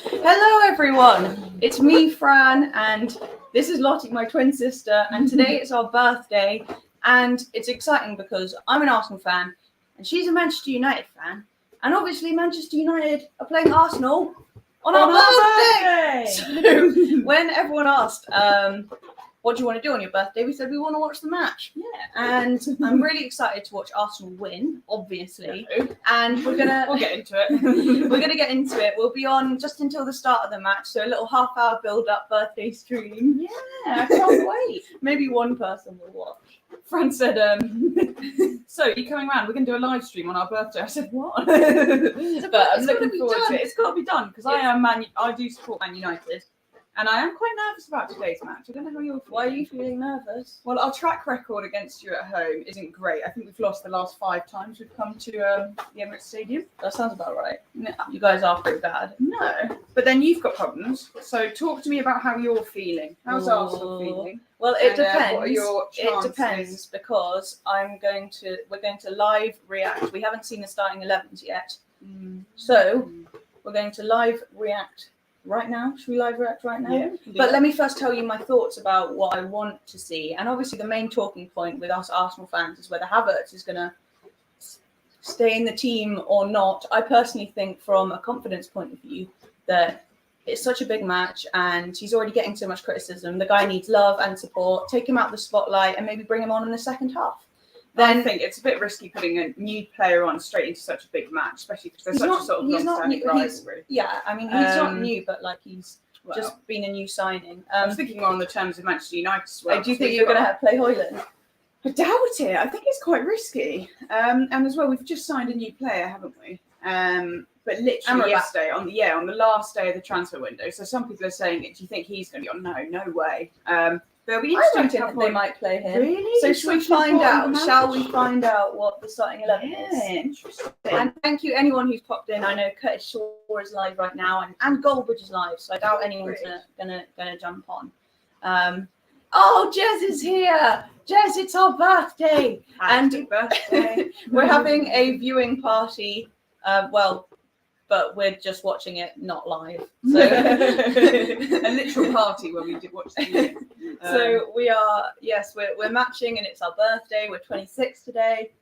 Hello everyone, it's me, Fran, and this is Lottie, my twin sister, and today it's our birthday, and it's exciting because I'm an Arsenal fan, and she's a Manchester United fan, and obviously Manchester United are playing Arsenal on our birthday! So when everyone asked, what do you want to do on your birthday? We said we want to watch the match. Yeah. And I'm really excited to watch Arsenal win, obviously. And we'll get into it. We're gonna get into it. We'll be on just until the start of the match, so a little half-hour build-up birthday stream. Yeah, I can't wait. Maybe one person will watch. Fran said, so you coming around? We're going to do a live stream on our birthday. I said, what? But I'm looking forward to it. It's got to be done because I do support Man United. And I am quite nervous about today's match. I don't know how you're feeling. Why are you feeling nervous? Well, our track record against you at home isn't great. I think we've lost the last 5 times we've come to the Emirates Stadium. That sounds about right. No, you guys are pretty bad. No. But then you've got problems. So talk to me about how you're feeling. How's Arsenal feeling? Well, it depends. What are your chances? It depends because we're going to live react. We haven't seen the starting 11s yet. So we're going to live react right now. Should we live react right now? Yeah. But let me first tell you my thoughts about what I want to see. And obviously the main talking point with us Arsenal fans is whether Havertz is going to stay in the team or not. I personally think from a confidence point of view that it's such a big match and he's already getting so much criticism. The guy needs love and support. Take him out of the spotlight and maybe bring him on in the second half. Then I think it's a bit risky putting a new player on straight into such a big match, especially because there's such a sort of long-standing rivalry. Yeah, I mean, he's not new, but like he's just been a new signing. I was thinking more on the terms of Manchester United as well. Do you think you're going to play Højlund? I doubt it. I think it's quite risky. And as well, we've just signed a new player, haven't we? But literally yesterday, on the last day of the transfer window. So some people are saying, do you think he's going to be on? No way. There'll be interesting I they might play him. Really? So shall we find out? Shall we find out what the starting 11 is? Interesting. And thank you anyone who's popped in. I know Curtis Shaw is live right now, and Goldbridge is live. So I doubt anyone's gonna jump on. Oh, Jez is here. Jez, it's our birthday, Happy birthday. We're having a viewing party. But we're just watching it, not live. So a literal party when we did watch the game. So we are, yes, we're matching, and it's our birthday. We're 26 today.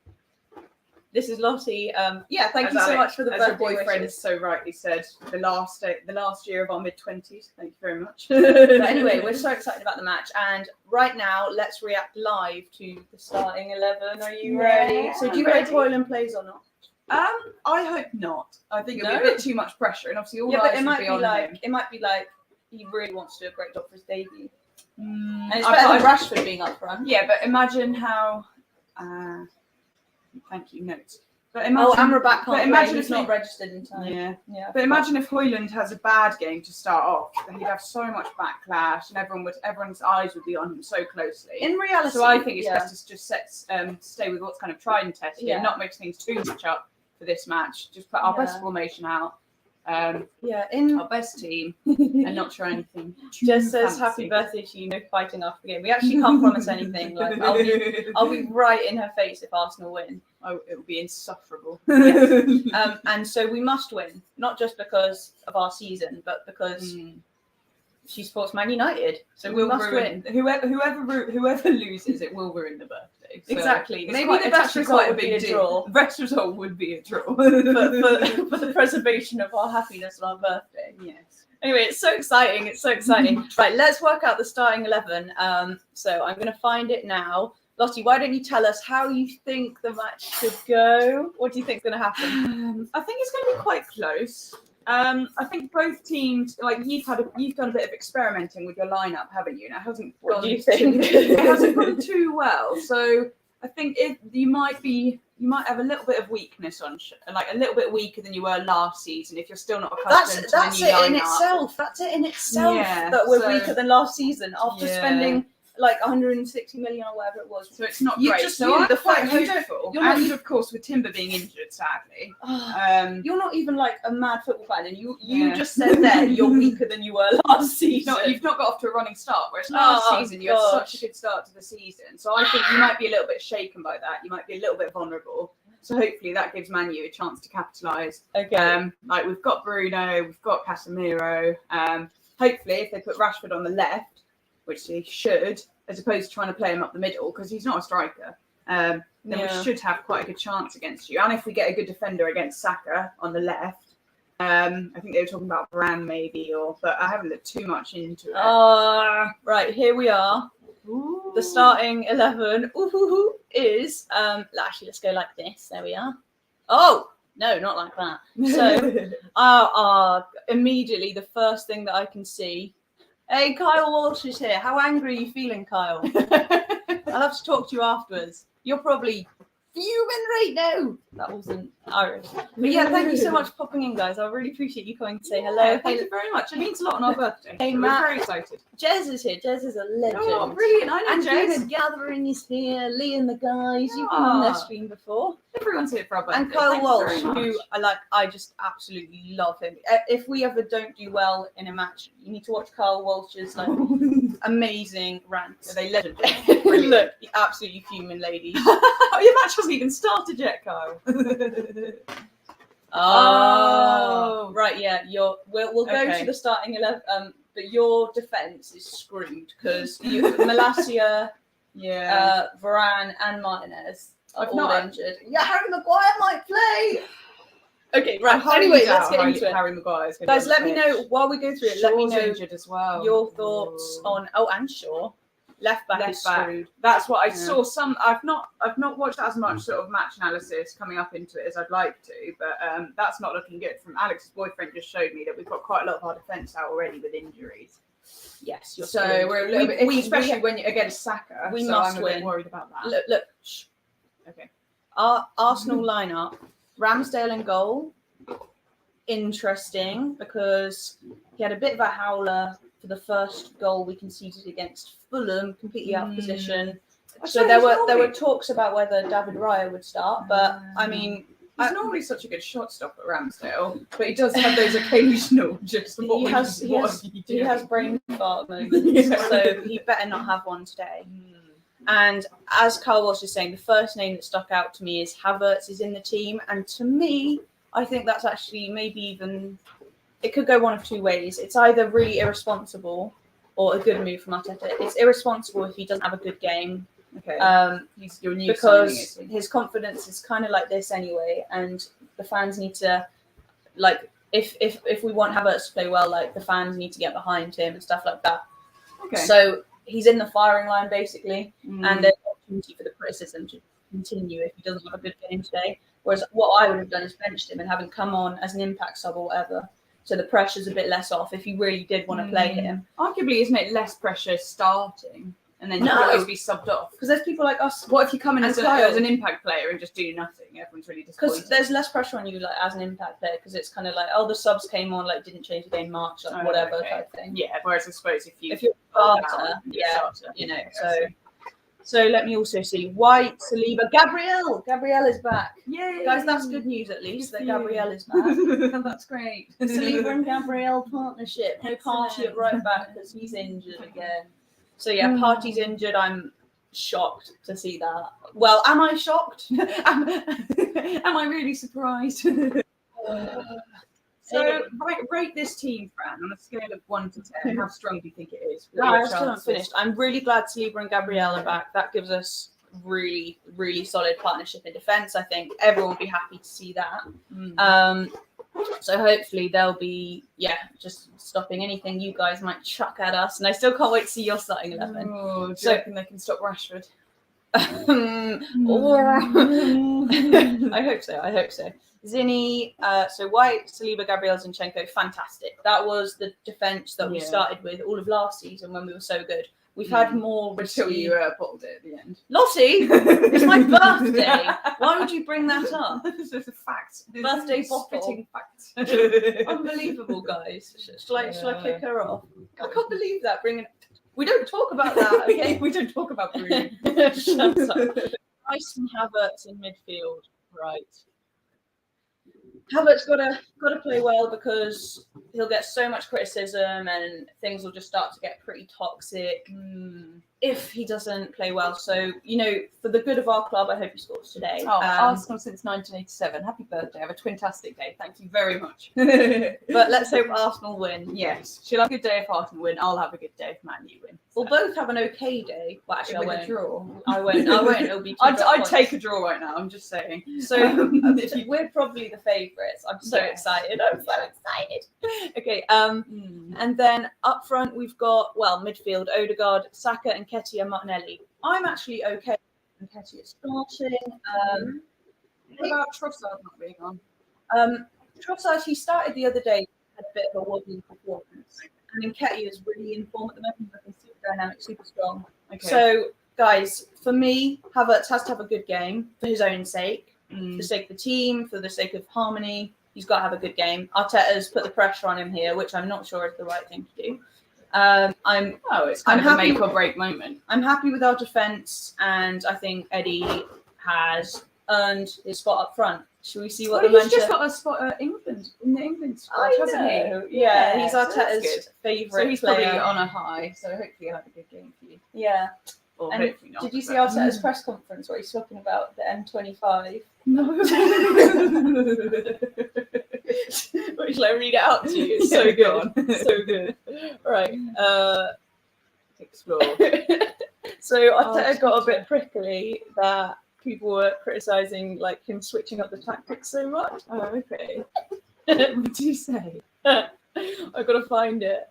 This is Lottie. Thank you so much for the birthday. As your boyfriend has so rightly said, the last year of our mid-20s. Thank you very much. But anyway, we're so excited about the match, and right now let's react live to the starting 11. Are you ready? So do you think Højlund plays or not? I hope not. I think it'll be a bit too much pressure, and obviously all eyes will be on him. It might be like he really wants to do a great job for his debut, and it's better than Rashford being up front. Yeah, but imagine how. Thank you, notes. But imagine, Amrabat can't. Imagine if he's not registered in time. Yeah. But imagine if Højlund has a bad game to start off, then he'd have so much backlash, and everyone's eyes would be on him so closely. In reality, so I think it's best to just stay with what's kind of tried and tested, not mix things too much up for this match. Just put our best formation out. In our best team, and not try anything. Just says happy birthday to you, no fighting after the game. We actually can't promise anything. Like I'll be right in her face if Arsenal win. Oh, it will be insufferable. And so we must win, not just because of our season, but because she supports Man United. So we must win. Whoever loses, it will ruin the birthday. So exactly. Maybe the best result would be a draw. The best result would be a draw. For the preservation of our happiness on our birthday. Yes. Anyway, it's so exciting. Right, let's work out the starting 11. So I'm going to find it now. Lottie, why don't you tell us how you think the match should go? What do you think is going to happen? I think it's going to be quite close. I think both teams, like you've done a bit of experimenting with your lineup, haven't you? And it hasn't. What do you think? It hasn't gone too well. So I think you might have a little bit of weakness on, like a little bit weaker than you were last season if you're still not accustomed to the new lineup. That's it in itself. That we're weaker than last season after spending like 160 million or whatever it was. So it's not great. So I'm quite hopeful. And of course, with Timber being injured, sadly. You're not even like a mad football fan, and you just said there you're weaker than you were last season. You've not got off to a running start, whereas last season you had such a good start to the season. So I think you might be a little bit shaken by that. You might be a little bit vulnerable. So hopefully that gives Man U a chance to capitalise. Okay. Like we've got Bruno, we've got Casemiro. Hopefully if they put Rashford on the left, which they should, as opposed to trying to play him up the middle because he's not a striker, then we should have quite a good chance against you. And if we get a good defender against Saka on the left, I think they were talking about Varane maybe, but I haven't looked too much into it. Right, here we are. Ooh. The starting 11 is actually let's go like this. There we are. Oh no, not like that. So immediately the first thing that I can see. Hey, Kyle Walsh is here. How angry are you feeling, Kyle? I'll have to talk to you afterwards. You're probably fuming right now. That wasn't Irish. But yeah, thank you so much for popping in, guys. I really appreciate you coming to say hello. Yeah, thank you very much. It means a lot on our birthday. Hey, We're Matt. very excited. Jez is here. Jez is a legend. Oh, brilliant. I know And Jez. Gooner Gathering is here. Lee and the guys. You've been on their stream before. Everyone's here for our birthday. And Kyle Thanks Walsh, very much. who I just absolutely love him. If we ever don't do well in a match, you need to watch Kyle Walsh's amazing rants. Are they legendary? Look, absolutely fuming ladies. Oh, your match hasn't even started yet, Kyle. Oh, right, yeah. We'll go Okay. to the starting 11. But your defense is screwed because Malacia, Varane, and Martinez are all injured. Yeah, Harry Maguire might play. Okay, right. Anyway, let's get into it. Harry Maguire. Guys, let me know while we go through it. Let me know injured as well. your thoughts on. Oh, and Shaw, left back is screwed. That's what I saw. I've not watched as much sort of match analysis coming up into it as I'd like to, but that's not looking good. From Alex's boyfriend just showed me that we've got quite a lot of our defence out already with injuries. Yes, you're so screwed. we're a little bit, especially when you're against Saka. We so must I'm a win. bit worried about that. Look. Okay. Our Arsenal lineup: Ramsdale in goal. Interesting because he had a bit of a howler for the first goal we conceded against Fulham, completely out of position. So there were talks about whether David Raya would start, but I mean, he's normally such a good shot stopper, Ramsdale, but he does have those occasional just. He has brain fart moments, so he better not have one today. And as Carl Walsh is saying, the first name that stuck out to me is Havertz is in the team, and to me, I think that's actually maybe even, it could go one of two ways. It's either really irresponsible or a good move from Arteta. It's irresponsible if he doesn't have a good game. Okay. He's your new because signing, his confidence is kind of like this anyway, and the fans need to, like, if we want Havertz to play well, like the fans need to get behind him and stuff like that. Okay. So he's in the firing line basically, and there's an opportunity for the criticism to continue if he doesn't have a good game today. Whereas what I would have done is benched him and have him come on as an impact sub or whatever. So the pressure's a bit less off if you really did want to play him. Arguably, isn't it less pressure starting and then you can always be subbed off? Because there's people like us. What if you come in as an impact player and just do nothing? Everyone's really disappointed. Because there's less pressure on you like as an impact player because it's kind of like, oh, the subs came on, like didn't change the game much, like whatever type thing. Yeah, whereas I suppose if you're a starter, you know, So let me also see. White, Saliba, Gabriel. Gabriel is back. Yay. Guys, that's good news at least that Gabriel is back. That's great. Saliba and Gabriel partnership. No Partey at right back because he's injured again. So yeah, Partey's injured. I'm shocked to see that. Well, am I shocked? Am I really surprised? So, rate this team, Fran, on a scale of 1 to 10. How strong do you think it is? I still haven't finished. I'm really glad Saliba and Gabriel are back. That gives us really, really solid partnership in defence. I think everyone will be happy to see that. So hopefully they'll be, just stopping anything you guys might chuck at us. And I still can't wait to see your starting 11. Oh, do you reckon they can stop Rashford? I hope so. Zinni, so White, Saliba, Gabriel, Zinchenko, fantastic. That was the defence that we started with all of last season when we were so good. We've had more until you bottled it at the end. Lottie, it's my birthday. Why would you bring that up? This is a fact. Birthday bottle. Spitting facts. Unbelievable, guys. Shall I kick her off? I can't believe that. We don't talk about that, okay? We don't talk about Bruno. Shut up. Rice and Havertz in midfield, right? Havertz got to play well because he'll get so much criticism and things will just start to get pretty toxic. if he doesn't play well. So, for the good of our club, I hope he scores today. Arsenal since 1987. Happy birthday. Have a twintastic day. Thank you very much. But let's hope Arsenal win. Yes. She'll have a good day if Arsenal win. I'll have a good day if Man U win. We'll both have an okay day. Well, actually, I With a won't. draw. I won't. It'll be I'd take a draw right now. I'm just saying. So we're probably the favourites. I'm so excited. I'm so excited. Okay. And then up front we've got midfield: Odegaard, Saka, and Nketiah, Martinelli. I'm actually okay. Nketiah is starting. What about Trossard not being on? Trossard, he started the other day. Had a bit of a wobbly performance. And Nketiah is really in form at the moment. Looking super dynamic, super strong. Okay. So, guys, for me, Havertz has to have a good game for his own sake, for the sake of the team, for the sake of harmony. He's got to have a good game. Arteta's put the pressure on him here, which I'm not sure is the right thing to do. It's kind of a make or break moment. I'm happy with our defence, and I think Eddie has earned his spot up front. Should we see what the He's just got a spot at England in the England squad, hasn't he? Yeah, he's Arteta's favourite. So he's player. probably on a high. So hopefully he'll have a good game for you. Yeah. Or And hopefully not. did you see Arteta's press conference where he's talking about the M25? No. Which shall I read it out to you? It's so good. So good. Right. Explore. So Arteta got a bit prickly that people were criticising him switching up the tactics so much. Oh, okay. What did you say? I gotta find it.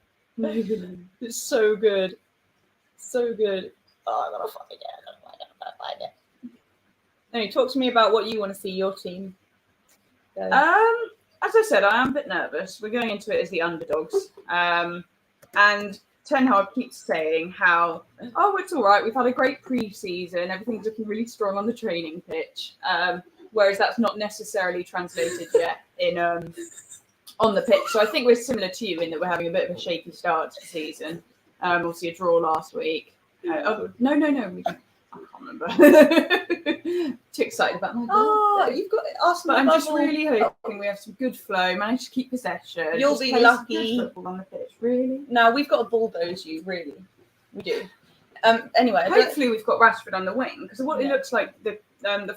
It's so good. So good. Oh, I gotta find it. Anyway, talk to me about what you want to see your team. As I said, I am a bit nervous. We're going into it as the underdogs. And Ten Hag keeps saying how, it's all right. We've had a great pre-season. Everything's looking really strong on the training pitch. Whereas that's not necessarily translated yet in on the pitch. So I think we're similar to you in that we're having a bit of a shaky start to the season. Obviously a draw last week. No. We don't. I can't remember. Too excited about my goal. You've got Arsenal. But I'm just really hoping we have some good flow, manage to keep possession. You'll just be play lucky. some good football on the pitch. Really? No, we've got to bulldoze you, really. We do. Anyway. Hopefully we've got Rashford on the wing, because what it looks like, the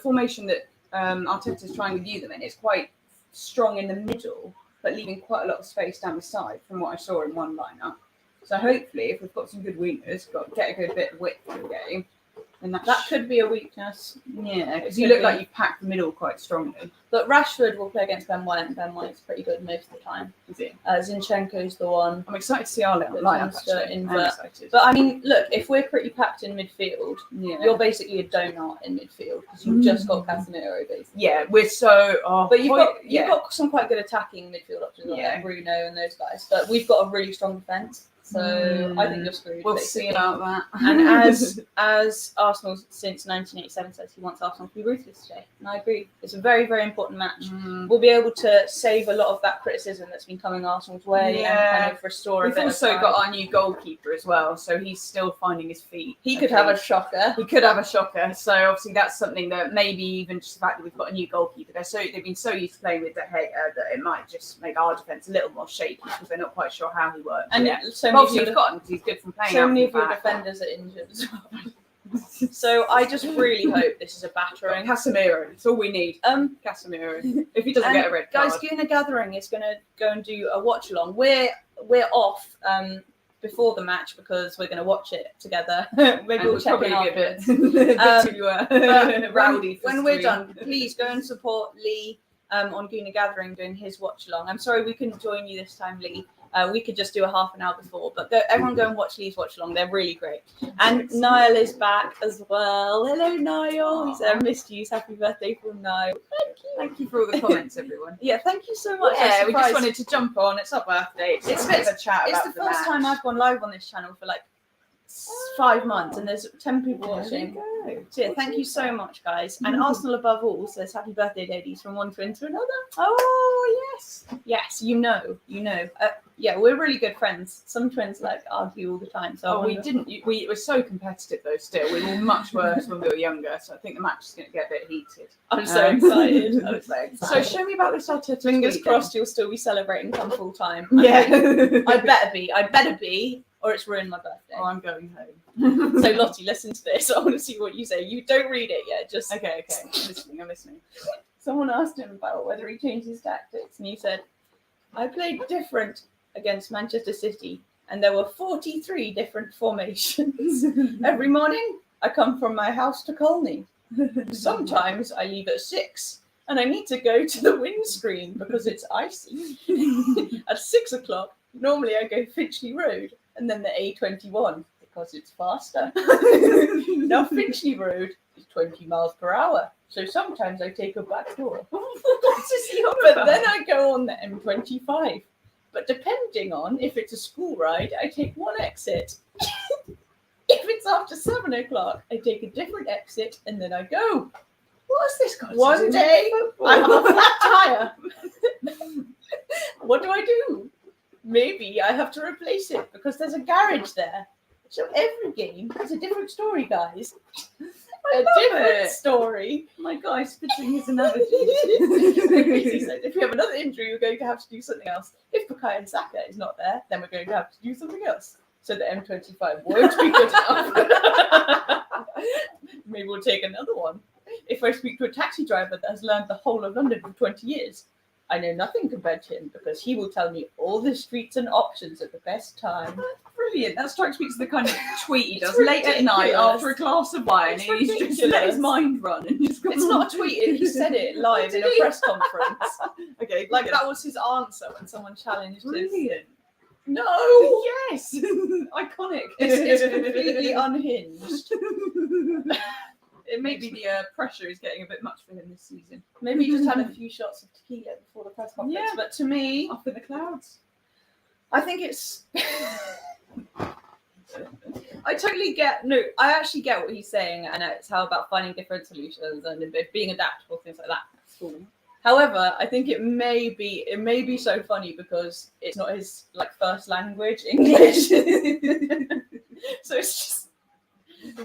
formation that Arteta's trying to view them in is quite strong in the middle, but leaving quite a lot of space down the side from what I saw in one lineup. So hopefully, if we've got some good wingers, get a good bit of width in the game, then that could be a weakness. Yeah, because you look like you've packed the middle quite strongly. But Rashford will play against Ben White, and Ben White's pretty good most of the time. Is it? Zinchenko's the one. I'm excited to see our little lineup, actually. I'm excited. But I mean, look, if we're pretty packed in midfield, you're basically a donut in midfield because you've just got Casemiro, basically. Yeah, we're so. But you've got some quite good attacking midfield options, like Bruno and those guys. But we've got a really strong defence. So I think you're screwed. We'll see about that. And as Arsenal since 1987 says, he wants Arsenal to be ruthless today, and I agree. It's a very, very important match. We'll be able to save a lot of that criticism that's been coming Arsenal's way and kind of restore. We've also got our new goalkeeper as well, so he's still finding his feet. He could have a shocker. He could have a shocker. So obviously that's something that maybe even just the fact that we've got a new goalkeeper, they've been so used to playing with De Gea that it might just make our defence a little more shaky because they're not quite sure how he works. And obviously we've got him because he's good from playing. So many of your defenders are injured as well. So I just really hope this is a battering. Casemiro, that's all we need. Casemiro. If he doesn't get a red card. Guys, Gooner Gathering is going to go and do a watch along. We're off before the match because we're going to watch it together. Maybe we'll check in afterwards. A bit too rowdy. When we're done, please go and support Lee on Gooner Gathering doing his watch along. I'm sorry we couldn't join you this time, Lee. We could just do a half an hour before, but everyone go and watch Lee's watch along. They're really great. And Niall is back as well. Hello, Niall. He said, I missed you. Happy birthday from Niall. Thank you. Thank you for all the comments, everyone. Yeah, thank you so much. Yeah, we just wanted to jump on. It's our birthday. It's a bit of a chat about the first time I've gone live on this channel for 5 months, and there's 10 people watching. So yeah, thank you so much, guys. And Arsenal above all says happy birthday, ladies, from one twin to another. Oh yes, you know. Yeah, we're really good friends. Some twins argue all the time. So we were so competitive though. Still, we were much worse when we were younger. So I think the match is going to get a bit heated. I'm so excited. I'm so excited. So show me about this Arteta. Fingers crossed, you'll still be celebrating come full time. Yeah, I'd better be. or it's ruined my birthday. Oh, I'm going home. So Lottie, listen to this. I want to see what you say. You don't read it yet. Just Okay. I'm listening. Someone asked him about whether he changed his tactics, and he said, "I played different against Manchester City, and there were 43 different formations. Every morning, I come from my house to Colney. Sometimes I leave at 6, and I need to go to the windscreen because it's icy. At 6 o'clock, normally I go Finchley Road, and then the A21 because it's faster. Now Finchley Road is 20 miles per hour, so sometimes I take a back door. But then I go on the M25. But depending on if it's a school ride, I take one exit. If it's after 7 o'clock, I take a different exit and then I go. What has this got One to do day, with football? I have a flat tire. What do I do? Maybe I have to replace it because there's a garage there. So every game is a different story, guys. A different story. My guy spitting his analogies. If we have another injury, we're going to have to do something else. If Partey and Saka is not there, then we're going to have to do something else. So the M25 won't be good enough. Maybe we'll take another one. If I speak to a taxi driver that has learned the whole of London for 20 years, I know nothing compared to him because he will tell me all the streets and options at the best time. Brilliant. That strikes me as the kind of tweet he does It's late at night ridiculous. after a glass of wine. It's And he's just ridiculous. let his mind run. And just It's not a tweet, he said it live in a press conference. Okay, Like that was his answer when someone challenged his... brilliant. No! Yes, iconic. It's completely unhinged. It may be the pressure is getting a bit much for him this season. Maybe he just had a few shots of tequila before the press conference. Yeah. But to me, Up in the clouds. I think it's... I totally get... No, I actually get what he's saying, and it's how about finding different solutions and being adaptable, things like that. Cool. However, I think it may be so funny because it's not his first language, English. So it's just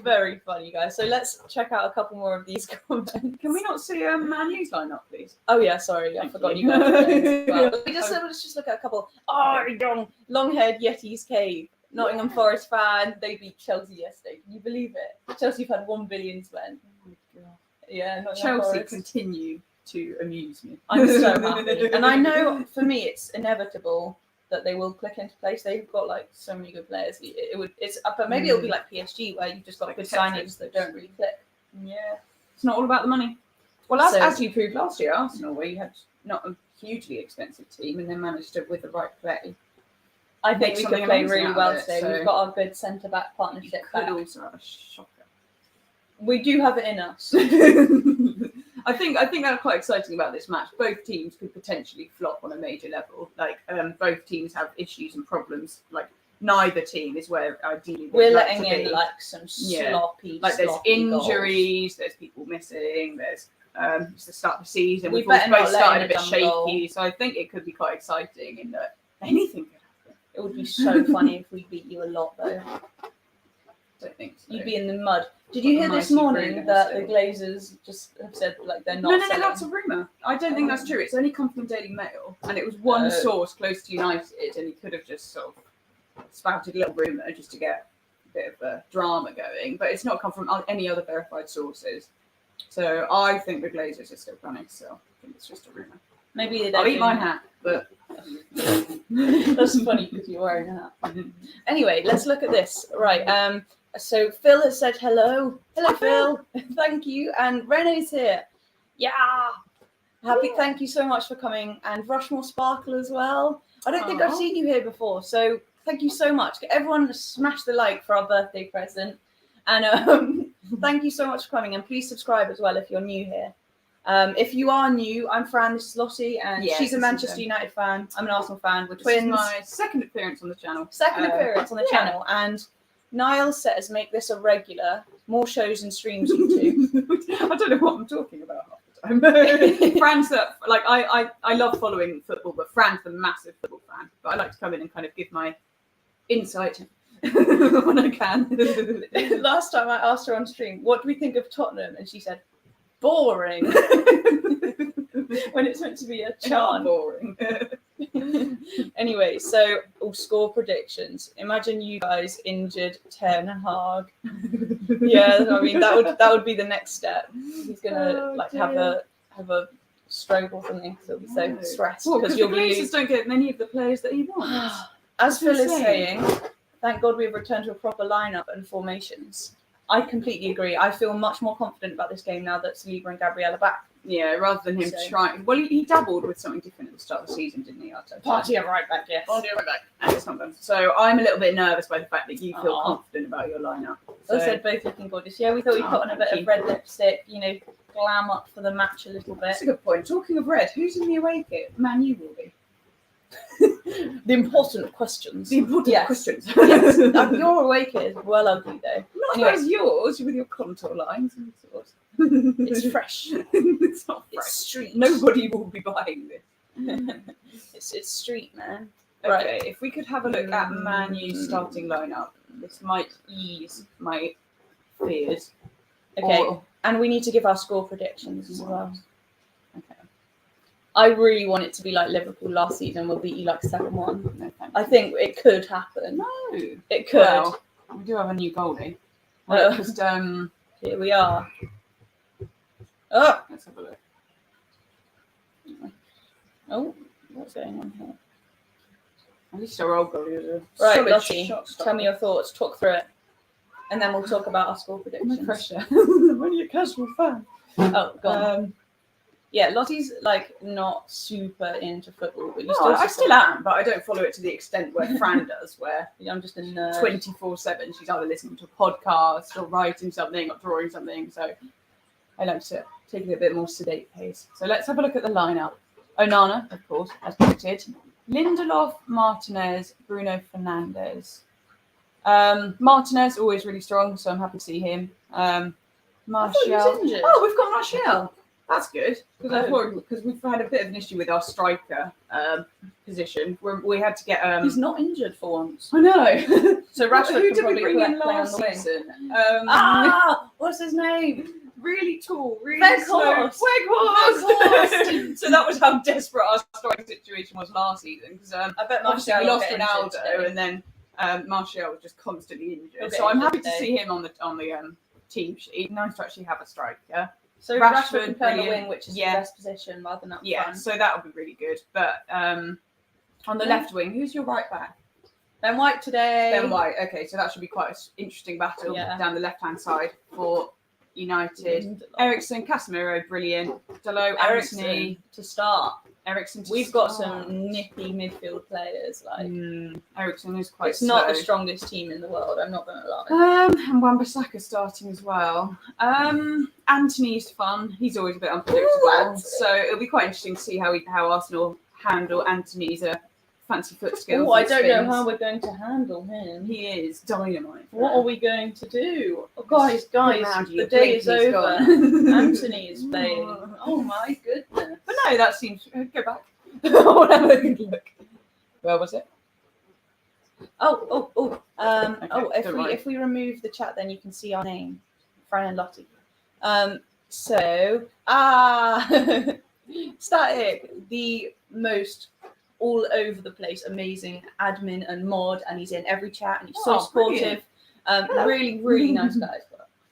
very funny, guys. So let's check out a couple more of these comments. Can we not see Man U's lineup, please? Oh yeah, sorry, I Thank forgot you. you guys. Well, let's just look at a couple. Long-haired Yeti's Cave. Nottingham Forest fan. They beat Chelsea yesterday. Can you believe it? Chelsea have had 1 billion spent. Oh my God. Yeah, Nottingham Chelsea Forest. continue to amuse me. I'm so happy. And I know for me it's inevitable that they will click into place. They've got so many good players. But maybe it'll be like PSG where you've just got good signings that don't really click. Yeah. It's not all about the money. Well, as you proved last year, Arsenal, where you had not a hugely expensive team and then managed to, with the right play, I think we could play really well today. So We've got our good centre-back partnership could back. also have a shocker. We do have it in us. I think that's quite exciting about this match. Both teams could potentially flop on a major level. Both teams have issues and problems. Neither team is where ideally We're like letting to in be. some Yeah. sloppy. There's sloppy injuries, goals. there's people missing, there's it's the start of the season. We We've better both not let started in a bit a dumb shaky, goal. so I think it could be quite exciting in that anything could happen. It would be so funny if we beat you a lot, though. I don't think so. You'd be in the mud. Did you hear this Mighty morning Bruno that still. the Glazers just have said they're not? No, selling? that's a rumour. I don't think that's true. It's only come from Daily Mail, and it was one source close to United, and he could have just sort of spouted a little rumour just to get a bit of drama going, but it's not come from any other verified sources. So I think the Glazers are still planning, so I think it's just a rumour. Maybe they I'll eat my don't. hat, but That's funny because you're wearing a hat. Anyway, let's look at this. Right. So Phil has said hello. Hello, Phil. Thank you. And Renee's here. Yeah. Happy. Thank you so much for coming. And Rushmore Sparkle as well. I don't think I've seen you here before. So thank you so much. Everyone smash the like for our birthday present. And thank you so much for coming. And please subscribe as well if you're new here. If you are new, I'm Fran, this is Lottie, and she's a Manchester United fan. I'm an Arsenal fan. We're twins. This is my second appearance on the channel. Second appearance on the channel, and Niall says make this a regular. More shows and streams, you two. I don't know what I'm talking about half the time. Fran's I love following football, but Fran's the massive football fan. But I like to come in and kind of give my insight when I can. Last time I asked her on stream, what do we think of Tottenham? And she said, boring. When it's meant to be a charm. Boring. Anyway, so score predictions. Imagine you guys injured Ten Hag. Yeah, I mean that would be the next step. He's gonna have a stroke or something because he'll be so stressed because you'll be. Don't get many of the players that he wants. As Phil is saying, thank God we've returned to a proper lineup and formations. I completely agree. I feel much more confident about this game now that Saliba and Gabriel are back. Yeah, rather than him trying. Well, he dabbled with something different at the start of the season, didn't he, Arteta? Partey right back, yes. Partey right back. And it's not done. So I'm a little bit nervous by the fact that you feel confident about your lineup. So I said both looking gorgeous. Yeah, we thought we'd put on a bit of red lipstick, glam up for the match a little bit. That's a good point. Talking of red, who's in the away kit? Man, you will be. The important questions. Questions. Yes. Your away kit is well ugly though. Not as yours with your contour lines and sort. It's fresh. It's not fresh. It's street. Nobody will be buying this. It's street, man. Okay, Right. if we could have a look at Man U's starting lineup, this might ease my fears. Okay, and we need to give our score predictions as well. Okay. I really want it to be like Liverpool last season. We'll beat you like 7-1. No, thank I think it could happen. No, it could. Well, we do have a new goalie. Just here we are. Oh, let's have a look. Oh, what's going on here? At least our old goalie was a Right, solid Lottie, shot tell me your thoughts. Talk through it, and then we'll talk about our score predictions. No pressure. I'm only a casual fan. Oh, go on. Yeah, Lottie's like not super into football, but I still am, but I don't follow it to the extent where Fran does, where I'm just a nerd. 24/7. She's either listening to a podcast or writing something or drawing something. So I like to take it a bit more sedate pace. So let's have a look at the lineup. Onana, of course, as predicted. Lindelof, Martinez, Bruno Fernandes. Martinez always really strong, so I'm happy to see him. Martial. Injured. Oh, we've got Martial. That's good because we've had a bit of an issue with our striker position where we had to get. He's not injured for once. I know. So Rashford Who could did we probably bring in play on last the wing. season? What's his name? Really tall, really Weghorst. slow. Weghorst. So that was how desperate our striking situation was last season because I bet obviously Martial we lost will get Ronaldo injured today. and then Martial was just constantly injured. He'll So get I'm injured happy to today. see him on the team sheet. Nice to actually have a striker. So Rashford, Rashford can play on the brilliant. wing, which is Yeah. the best position rather than up front. So that would be really good. But on the left wing, who's your right back? Ben White today. Ben White. Okay, so that should be quite an interesting battle down the left-hand side for United. Eriksen, Casemiro, brilliant. Dalot, Anthony to start. Eriksen. We've got some nippy midfield players. Like Eriksen is quite. it's slow. not the strongest team in the world. I'm not going to lie. And Wan-Bissaka starting as well. Anthony's fun. He's always a bit unpredictable, so it'll be quite interesting to see how Arsenal handle Anthony's fancy foot skills. Oh, I don't know how we're going to handle him. He is dynamite. What are we going to do? Oh, guys, the day blink, is he's over. gone. Anthony is playing. Oh my goodness. But no, that seems. Go back. I'll have a good look. Where was it? If we remove the chat, then you can see our name, Fran and Lottie. Static, the most all over the place, amazing admin and mod, and he's in every chat, and he's so supportive. Really, really nice guys.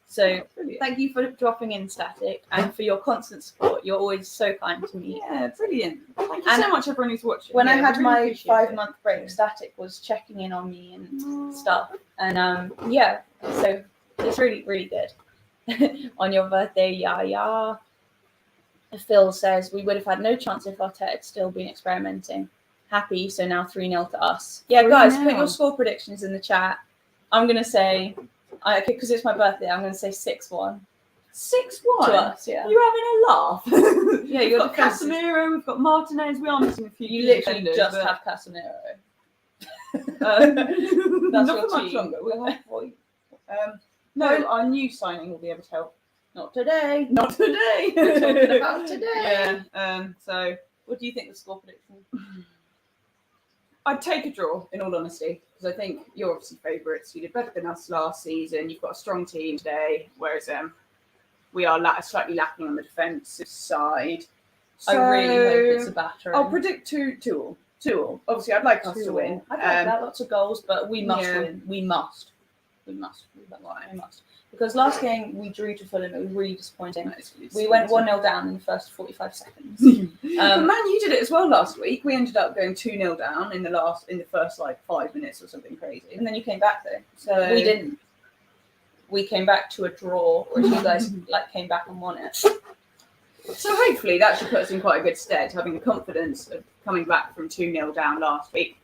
So thank you for dropping in, Static, and for your constant support. You're always so kind to me. Yeah, brilliant. Thank you so much, everyone who's watching. When I had my 5-month break, Static was checking in on me and stuff. And so it's really, really good. On your birthday, yeah. Phil says, we would have had no chance if Arteta had still been experimenting. Happy, so now 3-0 to us. Yeah, guys, put your score predictions in the chat. I'm going to say, because it's my birthday, I'm going to say 6-1. 6-1? To us, yeah. You're having a laugh. Yeah, we've got Casemiro, we've got Martinez, we are missing a few. You literally just have Casemiro. That's not for much longer. We'll have no, our new signing will be able to help. Not today. Not today. We're talking about today. Yeah. So, what do you think the score prediction? I'd take a draw, in all honesty, because I think you're obviously favourites. You did better than us last season. You've got a strong team today, whereas we are slightly lacking on the defensive side. So, I really hope it's a battering. I'll predict 2-2. 2-2. Obviously, I'd like us to win. I'd like that, lots of goals, but we must win. We must. We must. Because last game we drew to Fulham. It was really disappointing. We went 1-0 down in the first 45 seconds. But Man U did it as well last week. We ended up going 2-0 down in the first like 5 minutes or something crazy. And then you came back though. So we didn't. We came back to a draw, whereas you guys came back and won it. So hopefully that should put us in quite a good stead, having the confidence of coming back from 2-0 down last week.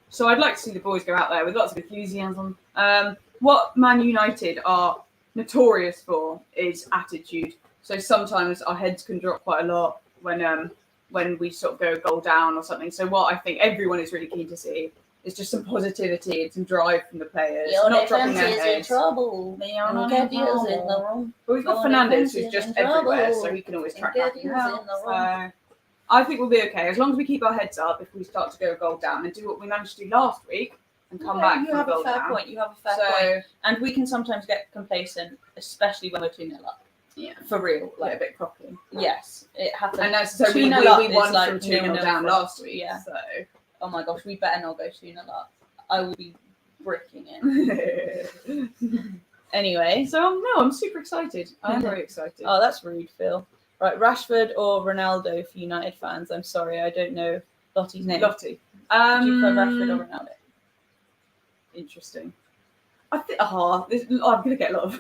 So I'd like to see the boys go out there with lots of enthusiasm. What Man United are notorious for is attitude. So sometimes our heads can drop quite a lot when we sort of go a goal down or something. So what I think everyone is really keen to see is just some positivity and some drive from the players. Not dropping their heads. Trouble. But we've got Fernandes who's just everywhere, so he can always track back and help. So I think we'll be okay as long as we keep our heads up. If we start to go a goal down and do what we managed to do last week and come back you from have a goal a fair down. point. You have a fair point. And we can sometimes get complacent, especially when we're 2-0 up. Yeah, for real. Like a bit croppy. Yes, it happens. And that's so we won from 2-0 down last week. Yeah. So oh my gosh, we better not go 2-0 up. I will be bricking it. Anyway, so I'm super excited. I'm very excited. Oh, that's rude, Phil. Right, Rashford or Ronaldo for United fans? I'm sorry, I don't know Lottie's name. Lottie. Do you prefer Rashford or Ronaldo? Interesting. I think I'm going to get a lot of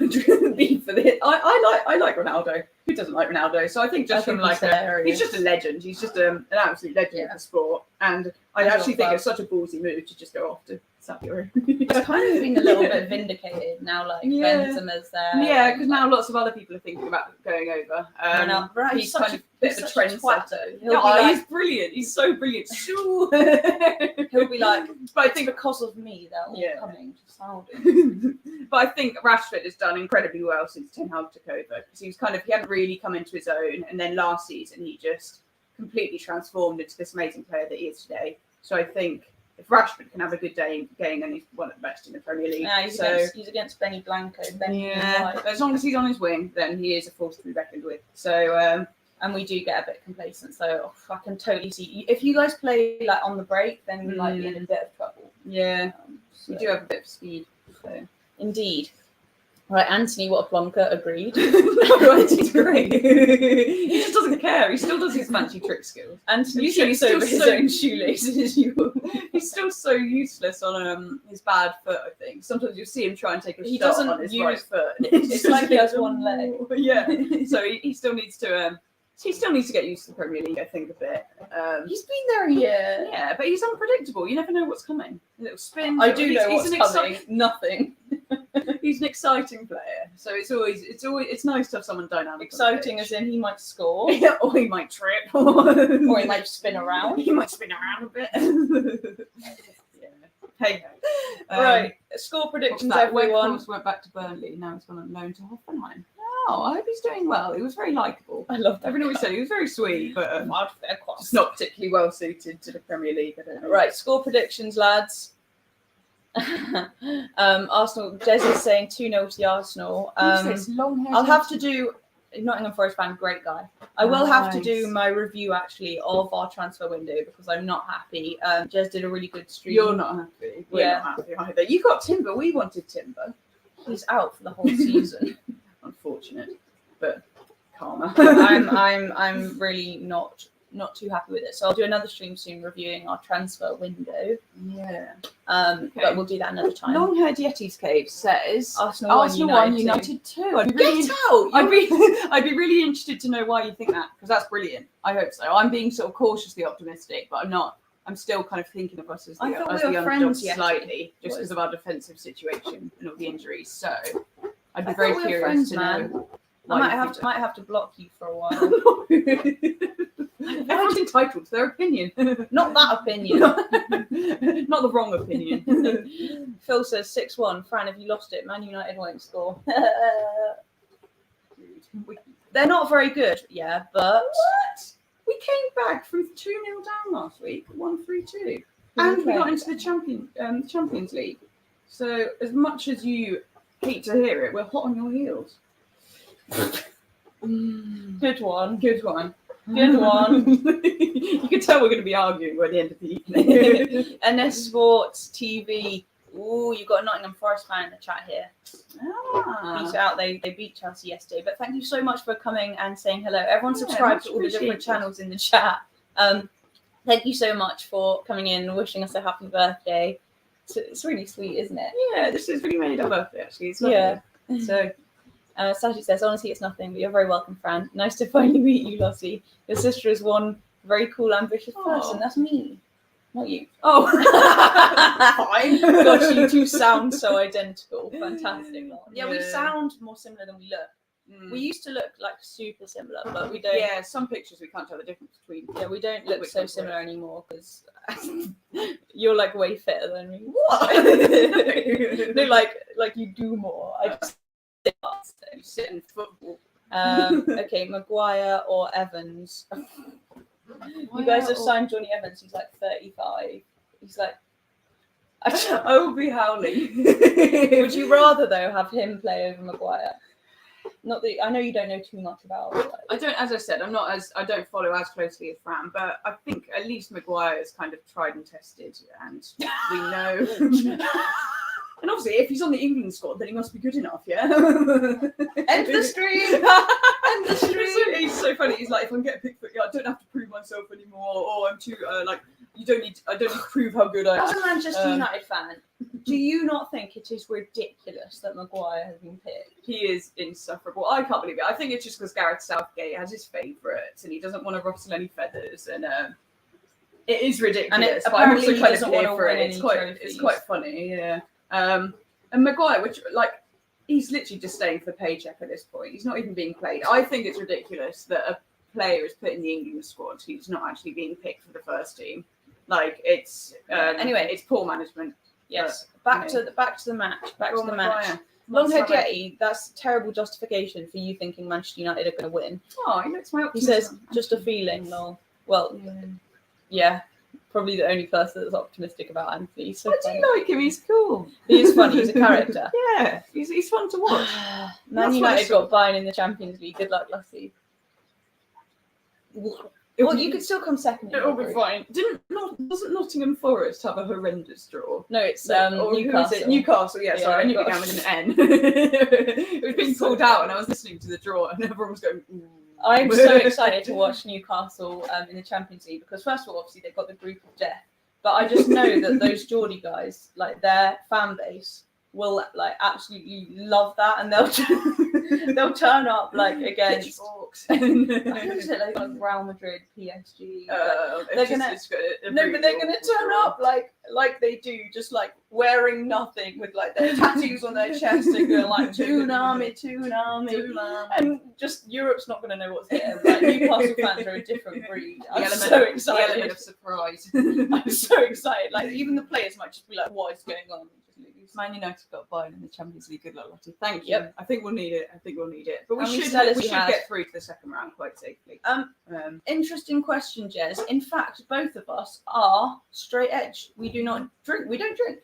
beef for this. I like Ronaldo. Who doesn't like Ronaldo? So I think just from like he's just a legend. He's just an absolute legend of the sport. And I actually think it's such a ballsy move to just go off to Saudi. It's kind of been a little bit vindicated now. Like Benzema's there. Yeah, because now lots of other people are thinking about going over. He's kind of a bit of a trendsetter. He's brilliant. He's so brilliant. Sure. He'll be like, but I think because of me, they're all coming to Saudi. But I think Rashford has done incredibly well since Ten Hag took over because he hadn't really come into his own, and then last season he just completely transformed into this amazing player that he is today. So I think if Rashford can have a good day game, then he's one of the best in the Premier League. Yeah, he's against Benny Blanco. As long as he's on his wing, then he is a force to be reckoned with. So and we do get a bit complacent. So I can totally see if you guys play like on the break, then we might be in a bit of trouble. Yeah, we do have a bit of speed. So indeed. Right, Anthony, what a plonker, agreed. He's great. He just doesn't care. He still does his fancy trick skills. Anthony trips over his own shoelaces. He's still so useless on his bad foot, I think. Sometimes you'll see him try and take a shot on his right foot. It's like he has one leg. Yeah. So he still needs to get used to the Premier League, I think, a bit. He's been there a year. Yeah, but he's unpredictable. You never know what's coming. A little spin. I do know what's coming. Nothing. He's an exciting player, so it's nice to have someone dynamic. Exciting as in he might score, or he might trip, or he might spin around. He might spin around a bit. Hey, right. Score predictions, everyone. Went back to Burnley. Now he's gone on loan to Hoffenheim. Oh, I hope he's doing well. He was very likeable. I love that. Everything we said. He was very sweet, but just not particularly well suited to the Premier League. I don't know. Right, score predictions, lads. Arsenal. Des is saying 2-0 to the Arsenal. I'll have to do Nottingham Forest fan, great guy. I will have to do my review actually of our transfer window because I'm not happy. Jez did a really good stream. You're not happy. We're not happy either. You got Timber. We wanted Timber. He's out for the whole season. Unfortunate, but karma. I'm really not too happy with it. So I'll do another stream soon reviewing our transfer window. Yeah. But we'll do that another time. Long-haired Yeti's Cave says Arsenal won, United 2. I'd be really interested to know why you think that, because that's brilliant. I hope so. I'm being sort of cautiously optimistic, but I'm not. I'm still kind of thinking of us as the underdogs slightly, just because of our defensive situation and all the injuries. So I'd be very curious to know. I might have to block you for a while. Everyone's entitled to their opinion. Not that opinion. Not the wrong opinion. Phil says 6-1. Fran, have you lost it? Man United won't score. They're not very good, yeah, but... What? We came back from 2-0 down last week, 1-3-2. And we got into the Champions League. So as much as you hate to hear it, we're hot on your heels. Good one. Good one. Good one. You can tell we're going to be arguing by the end of the evening. NS Sports TV. Ooh, you've got a Nottingham Forest fan in the chat here. Beat out. They beat Chelsea yesterday. But thank you so much for coming and saying hello. Everyone subscribe to all the different channels in the chat. Thank you so much for coming in and wishing us a happy birthday. It's really sweet, isn't it? Yeah, this is really made our birthday, actually. It's lovely. So, Sashi says, honestly, it's nothing, but you're very welcome, Fran. Nice to finally meet you, Lottie. Your sister is one very cool, ambitious person. That's me. Not you. Oh, fine. Gosh, you two sound so identical. Fantastic. Yeah, we sound more similar than we look. We used to look like super similar, but we don't. Yeah, some pictures we can't tell the difference between. Yeah, we don't look so similar anymore because you're like way fitter than me. What? No, like you do more. I just sit fast. You sit in football. Okay, Maguire or Evans? You guys have signed Johnny Evans. He's like 35. He's like. I will be howling. Would you rather though have him play over Maguire? Not that I know you don't know too much about it. I don't, as I said, I don't follow as closely as Fran, but I think at least Maguire is kind of tried and tested, and we know. And obviously, if he's on the England squad, then he must be good enough, yeah. End the stream. End the stream. He's so funny. He's like, if I can get a pick, I don't have to prove myself anymore. Or I'm too like. I don't need to prove how good I am. As a Manchester United fan, do you not think it is ridiculous that Maguire has been picked? He is insufferable. I can't believe it. I think it's just because Gareth Southgate has his favourites and he doesn't want to rustle any feathers. And it is ridiculous. And it, but I'm also apparently kind he of doesn't want here to for win it. any It's quite funny, yeah. And Maguire, which like he's literally just staying for the paycheck at this point. He's not even being played. I think it's ridiculous that a player is put in the England squad who's not actually being picked for the first team. Like it's anyway, it's poor management. Yes, back to the match. Back to the match. Longhead Yeti, that's terrible justification for you thinking Manchester United are going to win. Oh, he looks my optimism. He says just a feeling. No, well, yeah, probably the only person that's optimistic about Anthony. So I do like him. He's cool. He is funny. He's a character. Yeah, he's fun to watch. Man United got Bayern in the Champions League. Good luck, Lottie. Well, you could still come second. It'll be fine. Doesn't Nottingham Forest have a horrendous draw? No, it's Newcastle. Newcastle, yeah, sorry, I knew it began with an N. It was being pulled out and I was listening to the draw and everyone was going, ooh. I'm so excited to watch Newcastle in the Champions League because first of all, obviously they've got the group of death. But I just know that those Geordie guys, like their fan base, will like absolutely love that, and they'll turn up like against like Real Madrid, PSG. They're gonna turn up like they do, just like wearing nothing with like their tattoos on their chest and going like Toonami, and just Europe's not gonna know what's there. Like Newcastle fans are a different breed. I'm so excited. The element of surprise. I'm so excited. Like even the players might just be like, "What is going on?" Man United got Bayern in the Champions League. Good luck, Lottie. Thank you. Yep. I think we'll need it. But we should get through to the second round quite safely. Interesting question, Jez. In fact, both of us are straight edge. We do not drink. We don't drink.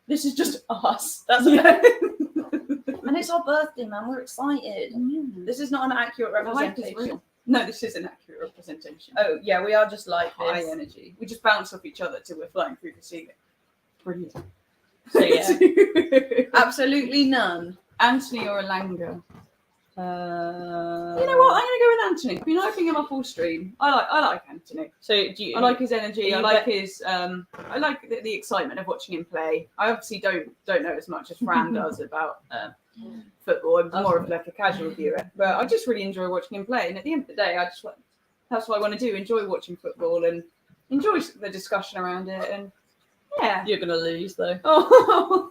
This is just us. That's and it's our birthday, man. We're excited. This is not an accurate representation. No, this is an accurate representation. Oh yeah, we are just like high energy. We just bounce off each other till we're flying through the ceiling. Brilliant. So yeah, absolutely none. Anthony or Elanga? You know what? I'm gonna go with Anthony. I've been hyping him up all stream. I like Anthony. So do you? I like his energy. I like his. I like the excitement of watching him play. I obviously don't know as much as Fran does about football. I'm more of like a casual viewer, but I just really enjoy watching him play. And at the end of the day, that's what I want to do. Enjoy watching football and enjoy the discussion around it. And yeah, you're gonna lose though. Oh.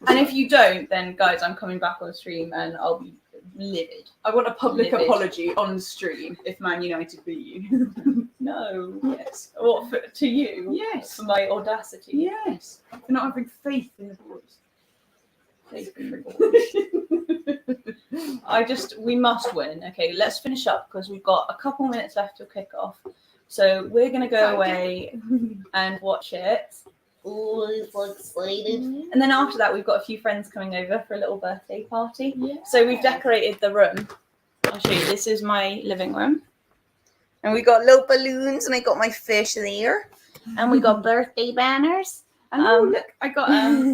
And if you don't, then guys, I'm coming back on stream and I'll be livid. I want a public apology on stream if Man United beat you. No. Yes. What to you? Yes. For my audacity. Yes. For not having faith in the boys. Faith in the boys. We must win. Okay, let's finish up because we've got a couple minutes left till kick off. So we're gonna go away and watch it. Ooh, so excited. And then after that, we've got a few friends coming over for a little birthday party. Yeah. So we've decorated the room. I'll show you. This is my living room. And we got little balloons, and I got my fish there. And we got birthday banners. And look, I got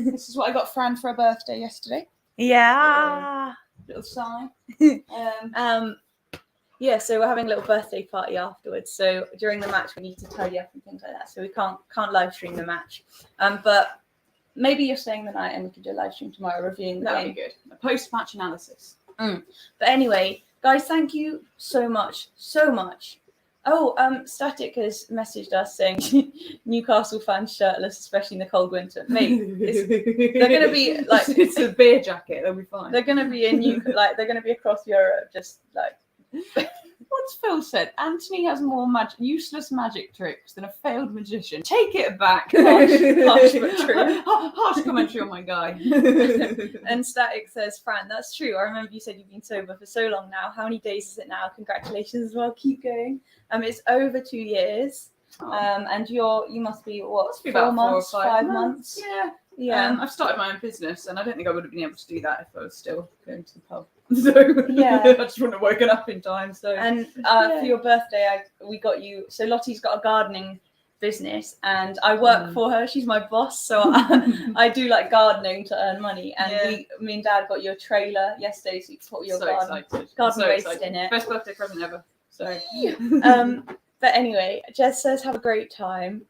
this is what I got Fran for her birthday yesterday. Yeah. Little sign. Yeah, so we're having a little birthday party afterwards. So during the match, we need to tidy up and things like that. So we can't live stream the match. But maybe you're staying the night, and we could do a live stream tomorrow reviewing the game. That'd be good. A post-match analysis. But anyway, guys, thank you so much. Oh, Static has messaged us saying Newcastle fans shirtless, especially in the cold winter. Mate, they're gonna be like it's a beer jacket. They'll be fine. they're gonna be they're gonna be across Europe, just like. What's Phil said? Anthony has more useless magic tricks than a failed magician. Take it back. Harsh but true. Harsh commentary on my guy. And Static says, Fran, that's true. I remember you said you've been sober for so long now. How many days is it now? Congratulations as well. Keep going. It's over 2 years. And you must be what? Must be about 4 months, 4 or 5 months. Yeah. Yeah. I've started my own business, and I don't think I would have been able to do that if I was still going to the pub. So Yeah. I just wouldn't have woken up in time. So And for your birthday, we got you. So Lottie's got a gardening business, and I work for her. She's my boss, so I do like gardening to earn money. And me and Dad got you a trailer yesterday, so you can put your garden waste in it. Best birthday present ever. So But anyway, Jez says have a great time.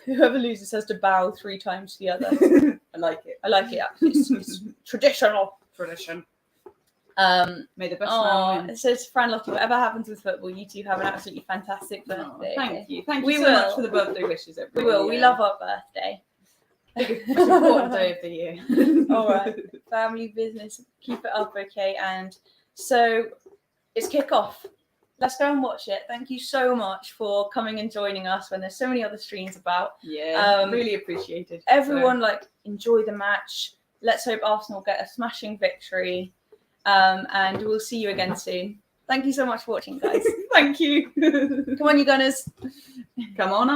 Whoever loses has to bow 3 times to the other. I like it. It's traditional. Tradition. May the best man win. It says Fran Lottie, whatever happens with football, you two have an absolutely fantastic birthday. Thank you so much for the birthday wishes, everyone. We will. We love our birthday. Most important day of the year. All right, family business. Keep it up, okay? And so it's kickoff. Let's go and watch it. Thank you so much for coming and joining us when there's so many other streams about. Yeah, really appreciated. Everyone, enjoy the match. Let's hope Arsenal get a smashing victory. And we'll see you again soon. Thank you so much for watching, guys. Thank you. Come on, you Gunners. Come on,